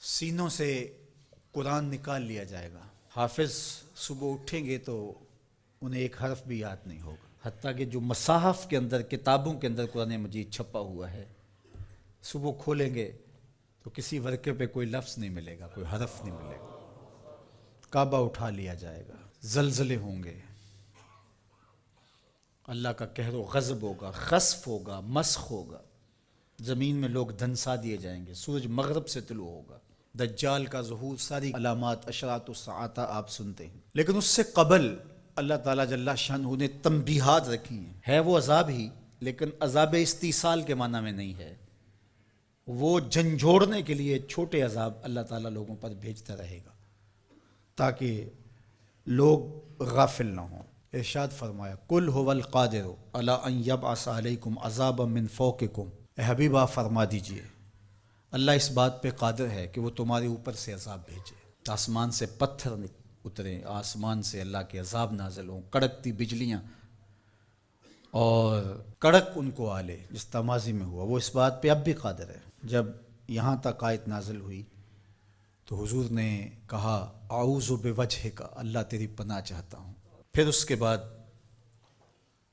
سینوں سے قرآن نکال لیا جائے گا. حافظ صبح اٹھیں گے تو انہیں ایک حرف بھی یاد نہیں ہوگا، حتیٰ کہ جو مصاحف کے اندر، کتابوں کے اندر قرآن مجید چھپا ہوا ہے، صبح کھولیں گے تو کسی ورقے پہ کوئی لفظ نہیں ملے گا، کوئی حرف نہیں ملے گا. کعبہ اٹھا لیا جائے گا، زلزلے ہوں گے، اللہ کا قہر و غضب ہوگا، خسف ہوگا، مسخ ہوگا، زمین میں لوگ دھنسا دیے جائیں گے، سورج مغرب سے طلوع ہوگا، دجال کا ظہور، ساری علامات اشراط الساعہ آپ سنتے ہیں. لیکن اس سے قبل اللہ تعالیٰ جل شانہ نے تنبیہات رکھی ہیں. ہے وہ عذاب ہی، لیکن عذاب استیصال کے معنی میں نہیں ہے. وہ جھنجھوڑنے کے لیے چھوٹے عذاب اللہ تعالیٰ لوگوں پر بھیجتا رہے گا تاکہ لوگ غافل نہ ہوں. ارشاد فرمایا قل هو القادر علی ان یبعث علیکم عذابا من فوقکم، اے حبیب آپ فرما دیجئے اللہ اس بات پہ قادر ہے کہ وہ تمہارے اوپر سے عذاب بھیجے، آسمان سے پتھر اتریں، آسمان سے اللہ کے عذاب نازل ہوں، کڑکتی بجلیاں اور کڑک ان کو آلے، جس تمازی میں ہوا. وہ اس بات پہ اب بھی قادر ہے. جب یہاں تک آیت نازل ہوئی تو حضور نے کہا اعوذ بوجہک، اللہ تیری پناہ چاہتا ہوں. پھر اس کے بعد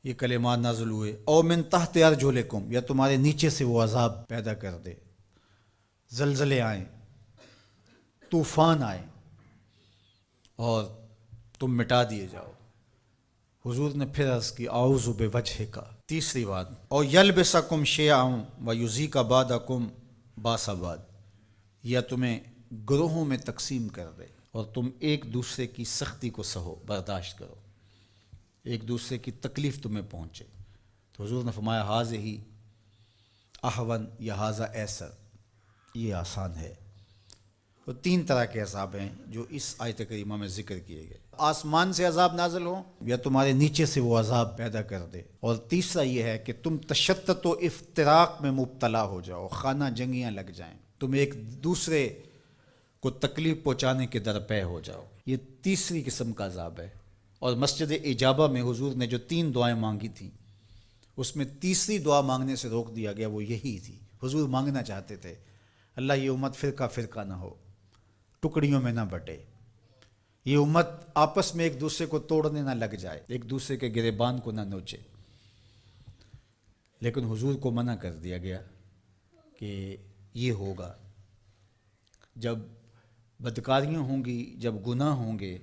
یہ کلمات نازل ہوئے او من تحت ارجلکم، یا تمہارے نیچے سے وہ عذاب پیدا کر دے، زلزلے آئیں، طوفان آئیں اور تم مٹا دیے جاؤ. حضور نے پھر عرض کی اعوذ بوجہک. تیسری بات او یلبسکم شیعا ویذیق بعضکم باس بعض، یا تمہیں گروہوں میں تقسیم کر دے اور تم ایک دوسرے کی سختی کو سہو، برداشت کرو، ایک دوسرے کی تکلیف تمہیں پہنچے. تو حضور نے فرمایا ھذہ اھون یا ھذا ایسر، یہ آسان ہے. تو تین طرح کے عذاب ہیں جو اس آیت کریمہ میں ذکر کیے گئے. آسمان سے عذاب نازل ہوں یا تمہارے نیچے سے وہ عذاب پیدا کر دے. اور تیسرا یہ ہے کہ تم تشتت و افتراق میں مبتلا ہو جاؤ، خانہ جنگیاں لگ جائیں، تم ایک دوسرے کو تکلیف پہنچانے کے درپے ہو جاؤ. یہ تیسری قسم کا عذاب ہے. اور مسجد اجابہ میں حضور نے جو 3 دعائیں مانگی تھیں اس میں تیسری دعا مانگنے سے روک دیا گیا، وہ یہی تھی. حضور مانگنا چاہتے تھے اللہ یہ امت فرقہ فرقہ نہ ہو، ٹکڑیوں میں نہ بٹے، یہ امت آپس میں ایک دوسرے کو توڑنے نہ لگ جائے، ایک دوسرے کے گریبان کو نہ نوچے. لیکن حضور کو منع کر دیا گیا کہ یہ ہوگا جب بدکاریاں ہوں گی، جب گناہ ہوں گے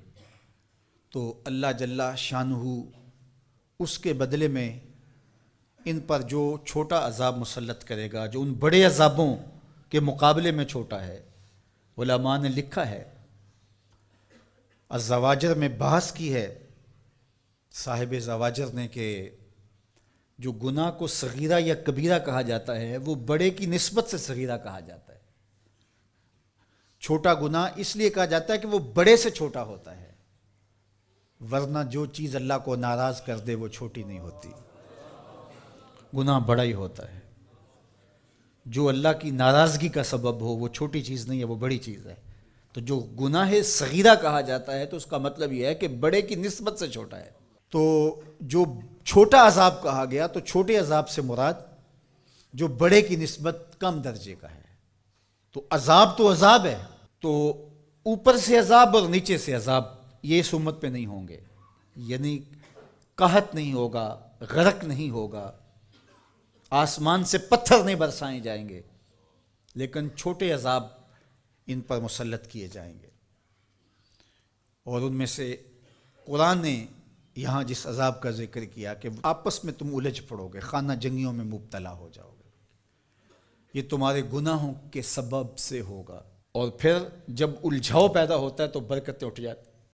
تو اللہ جل شانہ اس کے بدلے میں ان پر جو چھوٹا عذاب مسلط کرے گا، جو ان بڑے عذابوں کے مقابلے میں چھوٹا ہے. علماء نے لکھا ہے، الزواجر میں بحث کی ہے صاحب زواجر نے کہ جو گناہ کو صغیرہ یا کبیرہ کہا جاتا ہے وہ بڑے کی نسبت سے صغیرہ کہا جاتا ہے. چھوٹا گناہ اس لیے کہا جاتا ہے کہ وہ بڑے سے چھوٹا ہوتا ہے، ورنہ جو چیز اللہ کو ناراض کر دے وہ چھوٹی نہیں ہوتی، گناہ بڑا ہی ہوتا ہے. جو اللہ کی ناراضگی کا سبب ہو وہ چھوٹی چیز نہیں ہے، وہ بڑی چیز ہے. تو جو گناہ صغیرہ کہا جاتا ہے تو اس کا مطلب یہ ہے کہ بڑے کی نسبت سے چھوٹا ہے. تو جو چھوٹا عذاب کہا گیا تو چھوٹے عذاب سے مراد جو بڑے کی نسبت کم درجے کا ہے. تو عذاب ہے، تو اوپر سے عذاب اور نیچے سے عذاب یہ اس امت پہ نہیں ہوں گے. یعنی قحط نہیں ہوگا، غرق نہیں ہوگا، آسمان سے پتھر نہیں برسائے جائیں گے، لیکن چھوٹے عذاب ان پر مسلط کیے جائیں گے. اور ان میں سے قرآن نے یہاں جس عذاب کا ذکر کیا کہ آپس میں تم الجھ پڑو گے، خانہ جنگیوں میں مبتلا ہو جاؤ گے، یہ تمہارے گناہوں کے سبب سے ہوگا. اور پھر جب الجھاؤ پیدا ہوتا ہے تو برکتیں اٹھ جاتی